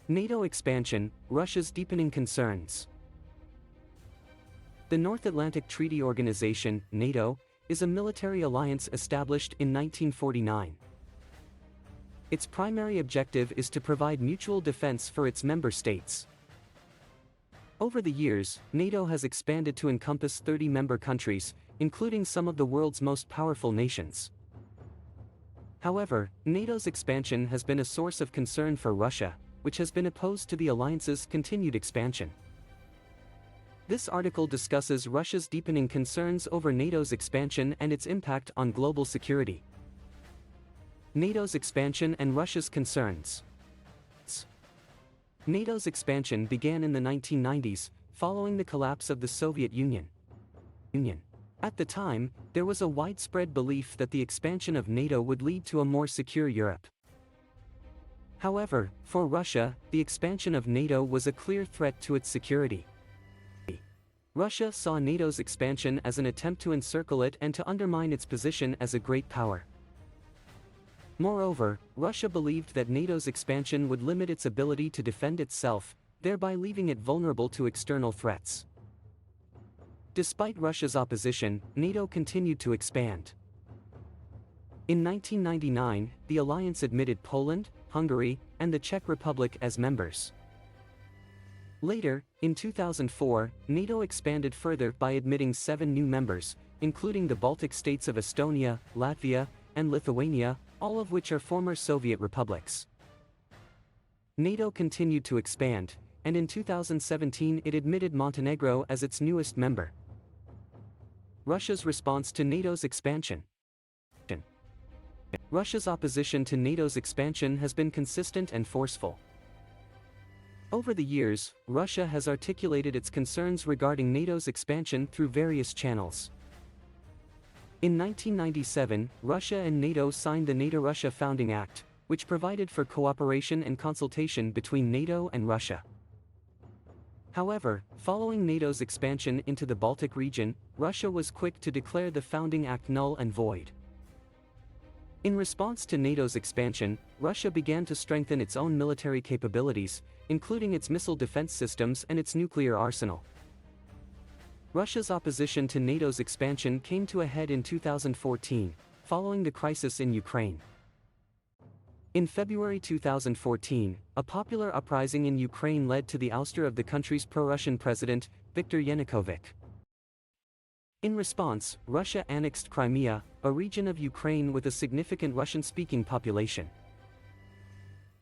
NATO expansion, Russia's deepening concerns. The North Atlantic Treaty Organization, NATO, is a military alliance established in 1949. Its primary objective is to provide mutual defense for its member states. Over the years, NATO has expanded to encompass 30 member countries, including some of the world's most powerful nations. However, NATO's expansion has been a source of concern for Russia, which has been opposed to the alliance's continued expansion. This article discusses Russia's deepening concerns over NATO's expansion and its impact on global security. NATO's expansion and Russia's concerns. NATO's expansion began in the 1990s, following the collapse of the Soviet Union. At the time, there was a widespread belief that the expansion of NATO would lead to a more secure Europe. However, for Russia, the expansion of NATO was a clear threat to its security. Russia saw NATO's expansion as an attempt to encircle it and to undermine its position as a great power. Moreover, Russia believed that NATO's expansion would limit its ability to defend itself, thereby leaving it vulnerable to external threats. Despite Russia's opposition, NATO continued to expand. In 1999, the alliance admitted Poland, Hungary, and the Czech Republic as members. Later, in 2004, NATO expanded further by admitting 7 new members, including the Baltic states of Estonia, Latvia, and Lithuania, all of which are former Soviet republics. NATO continued to expand, and in 2017 it admitted Montenegro as its newest member. Russia's response to NATO's expansion. Russia's opposition to NATO's expansion has been consistent and forceful. Over the years, Russia has articulated its concerns regarding NATO's expansion through various channels. In 1997, Russia and NATO signed the NATO-Russia Founding Act, which provided for cooperation and consultation between NATO and Russia. However, following NATO's expansion into the Baltic region, Russia was quick to declare the Founding Act null and void. In response to NATO's expansion, Russia began to strengthen its own military capabilities, including its missile defense systems and its nuclear arsenal. Russia's opposition to NATO's expansion came to a head in 2014, following the crisis in Ukraine. In February 2014, a popular uprising in Ukraine led to the ouster of the country's pro-Russian president, Viktor Yanukovych. In response, Russia annexed Crimea, a region of Ukraine with a significant Russian-speaking population.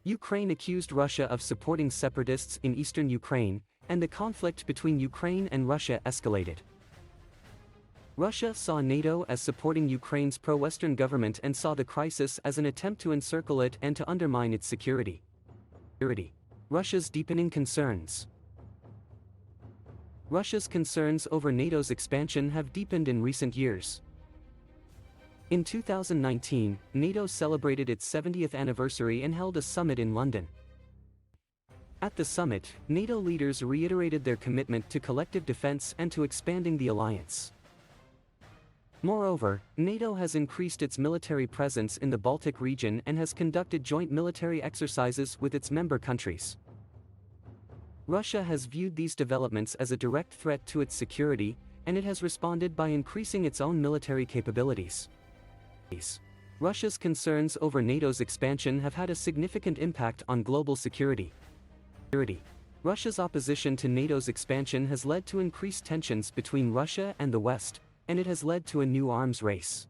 Ukraine accused Russia of supporting separatists in eastern Ukraine, and the conflict between Ukraine and Russia escalated. Russia saw NATO as supporting Ukraine's pro-Western government and saw the crisis as an attempt to encircle it and to undermine its security. Russia's deepening concerns. Russia's concerns over NATO's expansion have deepened in recent years. In 2019, NATO celebrated its 70th anniversary and held a summit in London. At the summit, NATO leaders reiterated their commitment to collective defense and to expanding the alliance. Moreover, NATO has increased its military presence in the Baltic region and has conducted joint military exercises with its member countries. Russia has viewed these developments as a direct threat to its security, and it has responded by increasing its own military capabilities. Russia's concerns over NATO's expansion have had a significant impact on global security. Russia's opposition to NATO's expansion has led to increased tensions between Russia and the West, and it has led to a new arms race.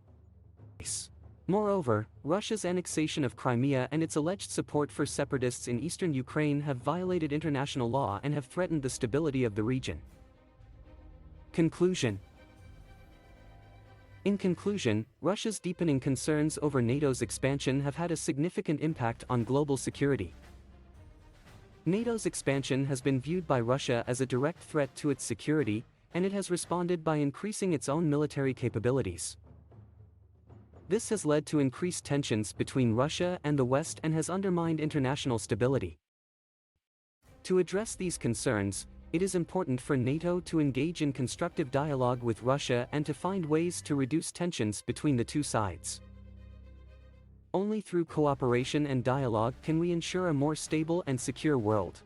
Moreover, Russia's annexation of Crimea and its alleged support for separatists in eastern Ukraine have violated international law and have threatened the stability of the region. Conclusion. In conclusion, Russia's deepening concerns over NATO's expansion have had a significant impact on global security. NATO's expansion has been viewed by Russia as a direct threat to its security, and it has responded by increasing its own military capabilities. This has led to increased tensions between Russia and the West and has undermined international stability. To address these concerns, it is important for NATO to engage in constructive dialogue with Russia and to find ways to reduce tensions between the two sides. Only through cooperation and dialogue can we ensure a more stable and secure world.